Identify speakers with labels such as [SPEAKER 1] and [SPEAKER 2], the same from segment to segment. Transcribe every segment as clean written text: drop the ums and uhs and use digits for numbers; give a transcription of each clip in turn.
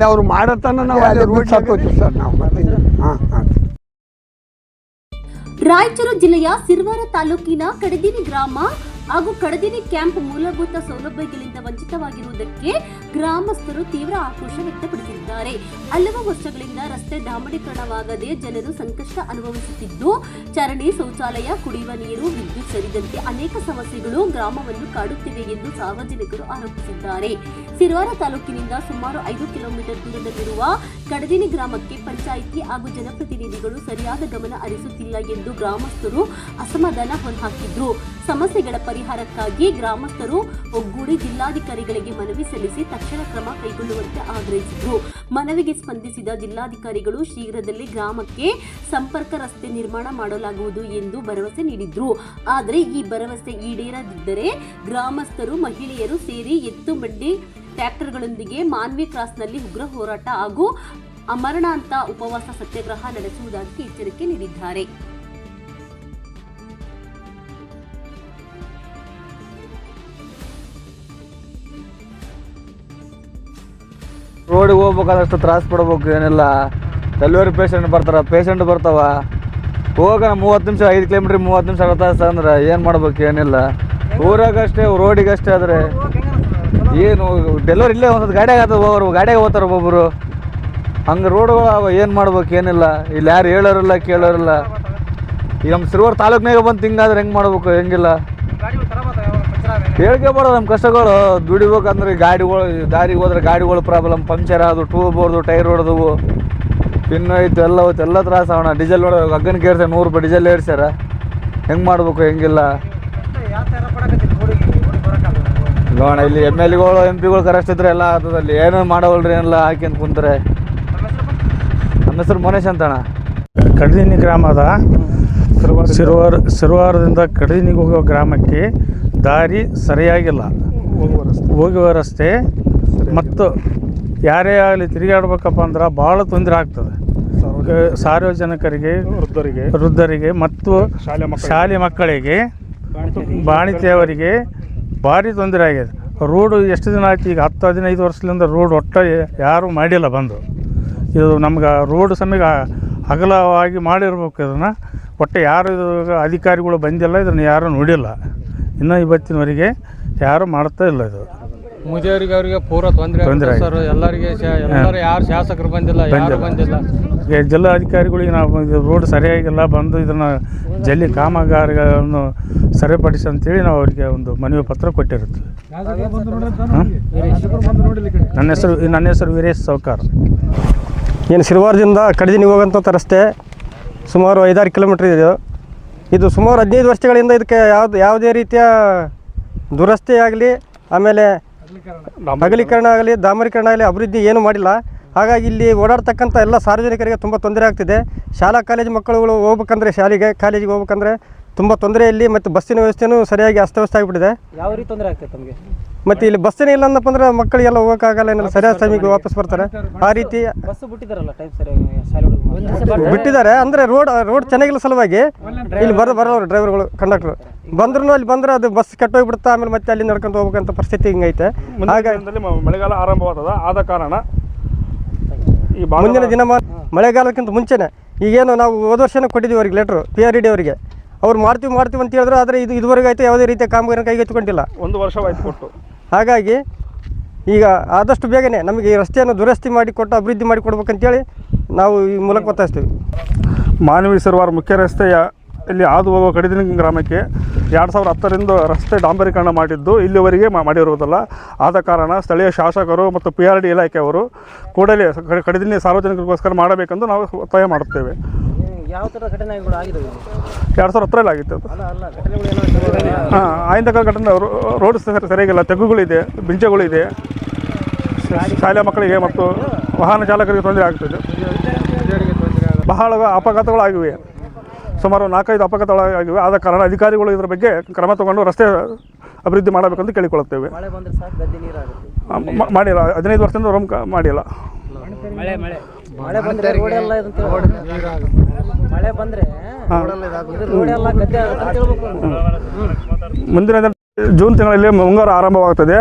[SPEAKER 1] ಅವ್ರು ಮಾಡತನ ನಾವು ಅಲ್ಲಿ ರೋಡ್ ಹಾಕೋತೀವಿ ಸರ್ ನಾವು.
[SPEAKER 2] ರಾಯಚೂರು ಜಿಲ್ಲೆಯ ಸಿರವಾರ ತಾಲೂಕಿನ ಕಡದಿನಿ ಗ್ರಾಮ ಹಾಗೂ ಕಡದಿನಿ ಕ್ಯಾಂಪ್ ಮೂಲಭೂತ ಸೌಲಭ್ಯಗಳಿಂದ ವಂಚಿತವಾಗಿರುವುದಕ್ಕೆ ಗ್ರಾಮಸ್ಥರು ತೀವ್ರ ಆಕ್ರೋಶ ವ್ಯಕ್ತಪಡಿಸಿದ್ದಾರೆ. ಹಲವು ವರ್ಷಗಳಿಂದ ರಸ್ತೆ ಡಾಂಬರೀಕರಣವಾಗದೆ ಜನರು ಸಂಕಷ್ಟ ಅನುಭವಿಸುತ್ತಿದ್ದು, ಚರಂಡಿ, ಶೌಚಾಲಯ, ಕುಡಿಯುವ ನೀರು, ವಿದ್ಯುತ್ ಸೇರಿದಂತೆ ಅನೇಕ ಸಮಸ್ಯೆಗಳು ಗ್ರಾಮವನ್ನು ಕಾಡುತ್ತಿವೆ ಎಂದು ಸಾರ್ವಜನಿಕರು ಆರೋಪಿಸಿದ್ದಾರೆ. ಸಿರವಾರ ತಾಲೂಕಿನಿಂದ ಸುಮಾರು 5 ಕಿಲೋಮೀಟರ್ ದೂರದಲ್ಲಿರುವ ಕಡದಿನಿ ಗ್ರಾಮಕ್ಕೆ ಪಂಚಾಯಿತಿ ಹಾಗೂ ಜನಪ್ರತಿನಿಧಿಗಳು ಸರಿಯಾದ ಗಮನ ಹರಿಸುತ್ತಿಲ್ಲ ಎಂದು ಗ್ರಾಮಸ್ಥರು ಅಸಮಾಧಾನ ಹೊರಹಾಕಿದ್ರು. ಸಮಸ್ಯೆಗಳ ಪರಿಹಾರಕ್ಕಾಗಿ ಗ್ರಾಮಸ್ಥರು ಒಗ್ಗೂಡಿ ಜಿಲ್ಲಾಧಿಕಾರಿಗಳಿಗೆ ಮನವಿ ಸಲ್ಲಿಸಿ ತಕ್ಷಣ ಕ್ರಮ ಕೈಗೊಳ್ಳುವಂತೆ ಆಗ್ರಹಿಸಿದರು. ಮನವಿಗೆ ಸ್ಪಂದಿಸಿದ ಜಿಲ್ಲಾಧಿಕಾರಿಗಳು ಶೀಘ್ರದಲ್ಲಿ ಗ್ರಾಮಕ್ಕೆ ಸಂಪರ್ಕ ರಸ್ತೆ ನಿರ್ಮಾಣ ಮಾಡಲಾಗುವುದು ಎಂದು ಭರವಸೆ ನೀಡಿದ್ರು. ಆದರೆ ಈ ಭರವಸೆ ಈಡೇರದಿದ್ದರೆ ಗ್ರಾಮಸ್ಥರು, ಮಹಿಳೆಯರು ಸೇರಿ ಎತ್ತು ಬಂಡಿ ಟ್ರ್ಯಾಕ್ಟರ್ಗಳೊಂದಿಗೆ ಮಾನ್ವಿ ಕ್ರಾಸ್ನಲ್ಲಿ ಉಗ್ರ ಹೋರಾಟ ಹಾಗೂ ಅಮರಣಾಂತ ಉಪವಾಸ ಸತ್ಯಾಗ್ರಹ ನಡೆಸುವುದಾಗಿ ಎಚ್ಚರಿಕೆ ನೀಡಿದ್ದಾರೆ.
[SPEAKER 3] ರೋಡಿಗೆ ಹೋಗ್ಬೇಕಾದಷ್ಟು ತ್ರಾಸು ಪಡ್ಬೇಕು. ಏನಿಲ್ಲ, ಡೆಲಿವರಿ ಪೇಷಂಟ್ ಬರ್ತಾವ, ಹೋಗೋಣ 30 ನಿಮಿಷ 5 ಕಿಲೋಮೀಟ್ರ್ 30 ನಿಮಿಷ 40 ತಾಸು ಅಂದ್ರೆ ಏನು ಮಾಡ್ಬೇಕು? ಏನಿಲ್ಲ, ಊರಾಗಷ್ಟೇ ರೋಡಿಗಷ್ಟೇ. ಆದರೆ ಏನು ಡೆಲಿವರಿ ಇಲ್ಲೇ ಒಂದೊಂದು ಗಾಡಿಯಾಗ ಹೋಗೋರು, ಗಾಡಿಯಾಗ ಹೋಗ್ತಾರೆ ಒಬ್ಬೊಬ್ಬರು. ಹಂಗೆ ರೋಡ್ಗಳು ಏನು ಮಾಡ್ಬೇಕು? ಏನಿಲ್ಲ, ಇಲ್ಲಿ ಯಾರು ಹೇಳೋರಿಲ್ಲ ಕೇಳೋರಿಲ್ಲ. ಈಗ ನಮ್ಮ ಸಿರವಾರ ತಾಲೂಕಿನಾಗ ಬಂದು ಹಿಂಗಾದ್ರೆ ಹೆಂಗೆ ಮಾಡ್ಬೇಕು? ಹೆಂಗಿಲ್ಲ ಹೇಳ್ಕೊಬಾರ್ದು ನಮ್ಮ ಕಷ್ಟಗಳು. ದುಡಿಬೇಕಂದ್ರೆ ದಾರಿಗೆ ಹೋದ್ರೆ ಗಾಡಿಗಳು ಪ್ರಾಬ್ಲಮ್, ಪಂಕ್ಚರ್ ಆದವು, ಟೂಬ್ ಹೊಡೆದು, ಟೈರ್ ಹೊಡೆದವು, ಪಿನ್ ಹೋಯ್ತು, ಎಲ್ಲ ಹೋಯ್ತು, ಎಲ್ಲ ತ್ರಾಸ ಆಗೋಣ. ಡೀಸೆಲ್ ಹೊಡೆದು ಅಗ್ಗನಿಗೆ ಏರ್ಸ್ಯಾರ, 100 ರೂಪಾಯಿ ಡೀಸೆಲ್ ಏರ್ಸ್ಯಾರ. ಹೆಂಗೆ ಮಾಡ್ಬೇಕು? ಹೆಂಗಿಲ್ಲ ನೋಡೋಣ. ಇಲ್ಲಿ MLAಗಳು MP ಕರೆಕ್ಟ್ ಇದ್ರೆ ಎಲ್ಲ ಆಗ್ತದಲ್ಲಿ. ಏನೂ ಮಾಡೋವಲ್ರಿ, ಏನೆಲ್ಲ ಹಾಕ್ಯಂತ ಕುಂತಾರೆ. ನಮ್ಮ ಹೆಸರು ಮನೇಶ್ ಅಂತಣ್ಣ.
[SPEAKER 4] ಕಡದಿನಿ ಗ್ರಾಮದ ಸಿರವಾರದಿಂದ ಕಡದಿನಿಗೆ ಹೋಗೋ ಗ್ರಾಮಕ್ಕೆ ದಾರಿ ಸರಿಯಾಗಿಲ್ಲ. ಹೋಗುವ ರಸ್ತೆ ಮತ್ತು ಯಾರೇ ಆಗಲಿ ತಿರುಗಾಡ್ಬೇಕಪ್ಪ ಅಂದ್ರೆ ಭಾಳ ತೊಂದರೆ ಆಗ್ತದೆ ಸಾರ್ವಜನಿಕರಿಗೆ, ವೃದ್ಧರಿಗೆ ಮತ್ತು ಶಾಲೆ ಮಕ್ಕಳಿಗೆ, ಬಾಣಿತಿಯವರಿಗೆ ಭಾರಿ ತೊಂದರೆ ಆಗಿದೆ. ರೋಡು ಎಷ್ಟು ದಿನ ಆಯ್ತು? ಈಗ 10-15 ವರ್ಷದಿಂದ ರೋಡ್ ಒಟ್ಟು ಯಾರೂ ಮಾಡಿಲ್ಲ ಬಂದು. ಇದು ನಮ್ಗೆ ರೋಡ್ ಸಮಯ ಅಗಲವಾಗಿ ಮಾಡಿರ್ಬೇಕು. ಇದನ್ನು ಒಟ್ಟು ಯಾರು ಅಧಿಕಾರಿಗಳು ಬಂದಿಲ್ಲ, ಇದನ್ನು ಯಾರೂ ನೋಡಿಲ್ಲ. ಇನ್ನೂ ಇವತ್ತಿನವರೆಗೆ ಯಾರು ಮಾಡ್ತಾ ಇಲ್ಲ. ಇದು
[SPEAKER 5] ಮುದಿಯವರಿಗೆ ಅವರಿಗೆ ಪೂರ ತೊಂದರೆ ಸರ್. ಎಲ್ಲರಿಗೆ ಯಾರು ಶಾಸಕರು ಬಂದಿಲ್ಲ.
[SPEAKER 4] ಜಿಲ್ಲಾಧಿಕಾರಿಗಳಿಗೆ ನಾವು ಇದು ರೋಡ್ ಸರಿಯಾಗಿಲ್ಲ, ಬಂದು ಇದನ್ನು ಜಲ್ಲಿ ಕಾಮಗಾರಿಗಳನ್ನು ಸರಿಪಡಿಸಿ ಅಂತೇಳಿ ನಾವು ಅವರಿಗೆ ಒಂದು ಮನವಿ ಪತ್ರ ಕೊಟ್ಟಿರ್ತೀವಿ. ನನ್ನ ಹೆಸರು ವೀರೇಶ್ ಸೌಕಾರ್.
[SPEAKER 6] ಏನು ಸಿರವಾರದಿಂದ ಕಡದಿನಿಗೆ ಹೋಗೋಂಥ ರಸ್ತೆ ಸುಮಾರು 5-6 ಕಿಲೋಮೀಟ್ರ್ ಇದೆ. ಇದು ಸುಮಾರು 15 ವರ್ಷಗಳಿಂದ ಇದಕ್ಕೆ ಯಾವುದೇ ರೀತಿಯ ದುರಸ್ತಿ ಆಗಲಿ, ಆಮೇಲೆ ಅಗಲೀಕರಣ ಆಗಲಿ, ಡಾಂಬರೀಕರಣ ಆಗಲಿ, ಅಭಿವೃದ್ಧಿ ಏನೂ ಮಾಡಿಲ್ಲ. ಹಾಗಾಗಿ ಇಲ್ಲಿ ಓಡಾಡ್ತಕ್ಕಂಥ ಎಲ್ಲ ಸಾರ್ವಜನಿಕರಿಗೆ ತುಂಬ ತೊಂದರೆ ಆಗ್ತಿದೆ. ಶಾಲಾ ಕಾಲೇಜು ಮಕ್ಕಳುಗಳು ಹೋಗ್ಬೇಕಂದ್ರೆ, ಕಾಲೇಜಿಗೆ ಹೋಗ್ಬೇಕಂದ್ರೆ ತುಂಬ ತೊಂದರೆಯಲ್ಲಿ, ಮತ್ತು ಬಸ್ಸಿನ ವ್ಯವಸ್ಥೆಯೂ ಸರಿಯಾಗಿ ಅಸ್ತವ್ಯಸ್ತ ಆಗಿಬಿಟ್ಟಿದೆ.
[SPEAKER 7] ಯಾವ ರೀತಿ ತೊಂದರೆ ಆಗ್ತದೆ ತಮಗೆ?
[SPEAKER 6] ಮತ್ತು ಇಲ್ಲಿ ಬಸ್ಸಿನ ಇಲ್ಲ ಅಂದಪ್ಪ ಅಂದ್ರೆ ಮಕ್ಕಳಿಗೆಲ್ಲ ಹೋಗೋಕ್ಕಾಗಲ್ಲ, ಏನಾದ್ರು ಸರಿಯಾದ ಸಮಯಕ್ಕೆ ವಾಪಸ್ ಬರ್ತಾರೆ. ಆ ರೀತಿ
[SPEAKER 7] ಬಸ್ ಬಿಟ್ಟಿದ್ದಾರಲ್ಲ ಟೈಮ್ ಸರಿಯಾಗಿ
[SPEAKER 6] ಬಿಟ್ಟಿದ್ದಾರೆ. ಅಂದರೆ ರೋಡ್ ಚೆನ್ನಾಗಿಲ್ಲ ಸಲುವಾಗಿ ಇಲ್ಲಿ ಬರೋರು ಡ್ರೈವರ್ಗಳು, ಕಂಡಕ್ಟ್ರು ಬಂದ್ರೂ ಅಲ್ಲಿ ಬಂದರೆ ಅದು ಬಸ್ ಕೆಟ್ಟೋಗ್ಬಿಡುತ್ತೆ. ಆಮೇಲೆ ಮತ್ತೆ ಅಲ್ಲಿ ನಡ್ಕೊಂಡು ಹೋಗ್ಬೇಕಂತ ಪರಿಸ್ಥಿತಿ ಹಿಂಗೈತೆ. ಹಾಗಾಗಿ
[SPEAKER 4] ಮಳೆಗಾಲ ಆರಂಭವಾದ ಆದ ಕಾರಣ
[SPEAKER 6] ಈ ಮುಂದಿನ ದಿನಮಾನ ಮಳೆಗಾಲಕ್ಕಿಂತ ಮುಂಚೆನೇ ಈಗೇನು ನಾವು ಹೋದ ವರ್ಷನೇ ಕೊಟ್ಟಿದ್ದೀವಿ ಅವ್ರಿಗೆ ಲೆಟ್ರು, PRD ಅವರಿಗೆ. ಅವ್ರು ಮಾಡ್ತೀವಿ ಅಂತ ಹೇಳಿದ್ರು. ಆದರೆ ಇದುವರೆಗೆ ಆಯಿತು ಯಾವುದೇ ರೀತಿಯ ಕಾಮಗಾರಿನ ಕೈಗೆತ್ತಿಕೊಂಡಿಲ್ಲ.
[SPEAKER 4] 1 ವರ್ಷವಾಯಿತು ಕೊಟ್ಟು.
[SPEAKER 6] ಹಾಗಾಗಿ ಈಗ ಆದಷ್ಟು ಬೇಗನೆ ನಮಗೆ ಈ ರಸ್ತೆಯನ್ನು ದುರಸ್ತಿ ಮಾಡಿಕೊಟ್ಟು ಅಭಿವೃದ್ಧಿ ಮಾಡಿಕೊಡ್ಬೇಕಂತೇಳಿ ನಾವು ಈ ಮೂಲಕ ಒತ್ತಾಯಿಸ್ತೀವಿ.
[SPEAKER 4] ಮಾನವಿ ಸಿರವಾರ ಮುಖ್ಯ ರಸ್ತೆಯ ಇಲ್ಲಿ ಹಾದು ಹೋಗುವ ಕಡದಿನಿ ಗ್ರಾಮಕ್ಕೆ 2010ರಿಂದ ರಸ್ತೆ ಡಾಂಬರೀಕರಣ ಮಾಡಿದ್ದು ಇಲ್ಲಿವರೆಗೆ ಮಾಡಿರುವುದಲ್ಲ. ಆದ ಕಾರಣ ಸ್ಥಳೀಯ ಶಾಸಕರು ಮತ್ತು PRD ಇಲಾಖೆಯವರು ಕೂಡಲೇ ಕಡದಿನಿ ಸಾರ್ವಜನಿಕರಿಗೋಸ್ಕರ ಮಾಡಬೇಕೆಂದು ನಾವು ಒತ್ತಾಯ ಮಾಡುತ್ತೇವೆ.
[SPEAKER 7] ಯಾವ ಥರ ಘಟನೆಗಳು ಆಗಿದೆ?
[SPEAKER 4] 2010ರಲ್ಲಿ ಆಗಿತ್ತು ಅದು. ಆಯ್ದ ಘಟನೆ. ರೋಡ್ ಸರಿಯಾಗಿಲ್ಲ, ತೆಗ್ಗುಗಳಿದೆ, ಬಿಂಚೆಗಳಿದೆ, ಶಾಲೆ ಮಕ್ಕಳಿಗೆ ಮತ್ತು ವಾಹನ ಚಾಲಕರಿಗೆ ತೊಂದರೆ ಆಗ್ತದೆ. ಬಹಳ ಅಪಘಾತಗಳಾಗಿವೆ, ಸುಮಾರು 4-5 ಅಪಘಾತಗಳಾಗಿವೆ. ಆದ ಕಾರಣ ಅಧಿಕಾರಿಗಳು ಇದರ ಬಗ್ಗೆ ಕ್ರಮ ತಗೊಂಡು ರಸ್ತೆ ಅಭಿವೃದ್ಧಿ ಮಾಡಬೇಕಂತ ಕೇಳಿಕೊಳ್ಳುತ್ತೇವೆ. ಮಾಡಿಲ್ಲ, 15 ವರ್ಷದಿಂದ ಮಾಡಿಲ್ಲ.
[SPEAKER 7] ಮಳೆ ಬಂದರೆ ರೋಡೆಲ್ಲ ಮಳೆ ಬಂದರೆ ರೋಡೆಲ್ಲ ಗದ್ದೆ
[SPEAKER 4] ಮುಂದಿನ
[SPEAKER 8] ಜೂನ್ ತಿಂಗಳಲ್ಲಿ ಮುಂಗಾರು ಆರಂಭವಾಗ್ತದೆ.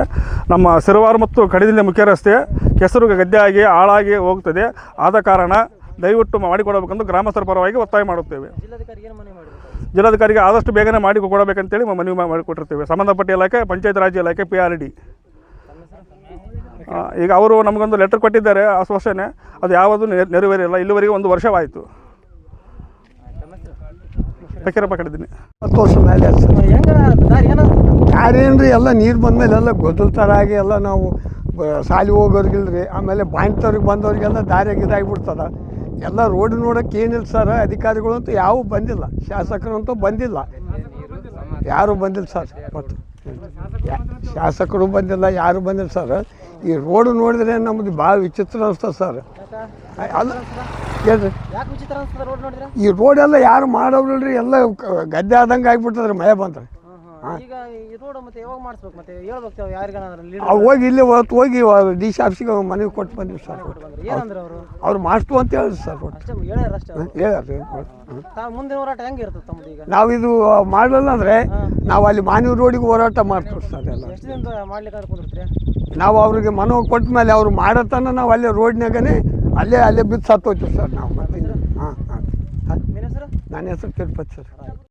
[SPEAKER 8] ನಮ್ಮ ಸಿರವಾರ ಮತ್ತು ಕಡದಿನ ಮುಖ್ಯ ರಸ್ತೆ ಕೆಸರು ಗದ್ದೆಯಾಗಿ ಹಾಳಾಗಿ ಹೋಗ್ತದೆ. ಆದ ಕಾರಣ ದಯವಿಟ್ಟು ಮಾಡಿಕೊಡಬೇಕೆಂದು ಗ್ರಾಮಸ್ಥರ ಪರವಾಗಿ ಒತ್ತಾಯ ಮಾಡುತ್ತೇವೆ.
[SPEAKER 7] ಜಿಲ್ಲಾಧಿಕಾರಿಗೆ ಏನು ಮನವಿ ಮಾಡಿದ್ರು?
[SPEAKER 8] ಜಿಲ್ಲಾಧಿಕಾರಿಗೆ ಆದಷ್ಟು ಬೇಗನೆ ಮಾಡಿಕೊಡಬೇಕಂತೇಳಿ ಮನವಿ ಮಾಡಿಕೊಟ್ಟಿರ್ತೇವೆ. ಸಂಬಂಧಪಟ್ಟ ಇಲಾಖೆ, ಪಂಚಾಯತ್ ರಾಜ್ ಇಲಾಖೆ, PRD. ಈಗ ಅವರು ನಮಗೊಂದು ಲೆಟರ್ ಕೊಟ್ಟಿದ್ದಾರೆ ಆಶ್ವಾಸನೆ, ಅದು ಯಾವುದು ನೆರವೇರಿಲ್ಲ. ಇಲ್ಲಿವರೆಗೆ 1 ವರ್ಷವಾಯಿತು. ಫಕೀರಪ್ಪ ಕಡಿದೀನಿ.
[SPEAKER 1] 10 ವರ್ಷ ಮೇಲೆ ಆಯ್ತು ಸರ್.
[SPEAKER 7] ಹೆಂಗ ದಾರಿ ಏನಾಗ್ತದೆ?
[SPEAKER 1] ಯಾರೇನ್ರಿ ಎಲ್ಲ ನೀರು ಬಂದಮೇಲೆ ಎಲ್ಲ ಗೊತ್ತಲ್ತಾರಾಗಿ ಎಲ್ಲ ನಾವು ಸಾಲಿ ಹೋಗೋರಿಗಿಲ್ರಿ. ಆಮೇಲೆ ಬಾಣ್ತವ್ರಿಗೆ ಬಂದವ್ರಿಗೆಲ್ಲ ದಾರಿಯಾಗಿ ಇದಾಗಿಬಿಡ್ತದ. ಎಲ್ಲ ರೋಡ್ ನೋಡೋಕೆ ಏನಿಲ್ಲ ಸರ್. ಅಧಿಕಾರಿಗಳು ಅಂತೂ ಯಾವೂ ಬಂದಿಲ್ಲ, ಶಾಸಕರಂತೂ ಬಂದಿಲ್ಲ, ಯಾರೂ ಬಂದಿಲ್ಲ ಸರ್. ಮತ್ತು ಶಾಸಕರು ಬಂದಿಲ್ಲ, ಯಾರು ಬಂದಿಲ್ಲ ಸರ್. ಈ ರೋಡ್ ನೋಡಿದ್ರೆ ನಮ್ಮದು ಭಾಳ ವಿಚಿತ್ರ ಅನಿಸ್ತದೆ ಸರ್. ಅಲ್ಲ ಹೇಳ್ರಿ,
[SPEAKER 7] ಯಾಕೆ ವಿಚಿತ್ರ ಅನ್ಸ್ತದೆ ರೋಡ್ ನೋಡಿದ್ರೆ?
[SPEAKER 1] ಈ ರೋಡೆಲ್ಲ ಯಾರು ಮಾಡೋರಿಲ್ರಿ, ಎಲ್ಲ ಗದ್ದೆ ಆದಂಗೆ ಆಗಿಬಿಡ್ತದ್ರಿ ಮಳೆ ಬಂದ್ರೆ.
[SPEAKER 7] ಈಗ ಈ ರೋಡ್ ಮತ್ತೆ ಯಾವಾಗ ಮಾಡಿಸ್ಬೇಕು? ಮತ್ತೆ ಹೇಳ್ಬೇಕು ಯಾರಿಗಾನ
[SPEAKER 1] ಅವು ಹೋಗಿ ಇಲ್ಲಿ ಹೊತ್ತು ಹೋಗಿ DC ಆಫೀಸಿಗೆ ಮನವಿ ಕೊಟ್ಟು ಬಂದಿವಿ ಸರ್.
[SPEAKER 7] ಏನಂದ್ರೆ ಅವರು
[SPEAKER 1] ಅವ್ರು ಮಾಡ್ತು ಅಂತ ಹೇಳಿದ್ರು ಸರ್.
[SPEAKER 7] ಅಷ್ಟೇ ಹೇಳ್ಯಾರ ಅಷ್ಟೇ.
[SPEAKER 1] ಹೇಳ್ರಿ,
[SPEAKER 7] ತಾವು ಮುಂದಿನ ಹೋರಾಟ ಹೆಂಗೆ ಇರ್ತದೆ ತಮ್ಮದು ಈಗ?
[SPEAKER 1] ನಾವು ಇದು ಮಾಡಲಿಲ್ಲ ಅಂದರೆ ನಾವು ಅಲ್ಲಿ ಮಾನವ ರೋಡಿಗೆ ಹೋರಾಟ ಮಾಡ್ತೀವಿ ಸರ್. ಎಲ್ಲ
[SPEAKER 7] ಎಷ್ಟು ದಿನದ ಮಾಡ್ಲಿಕ್ಕೆ ಕುಂದಿರ್ತೀರಿ?
[SPEAKER 1] ನಾವು ಅವ್ರಿಗೆ ಮನವಿ ಕೊಟ್ಟ ಮೇಲೆ ಅವ್ರು ಮಾಡತನ ನಾವು ಅಲ್ಲೇ ರೋಡ್ನಾಗನೇ ಅಲ್ಲೇ ಬಿದ್ದು ಸತ್ತೋಯ್ತೀವಿ ಸರ್ ನಾವು. ಮತ್ತೆ ಹಾಂ ಹಾಂ,
[SPEAKER 7] ನಿಮ್ಮ ಹೆಸರು?
[SPEAKER 1] ನನ್ನ ಹೆಸರು ತಿರುಪತಿ ಸರ್.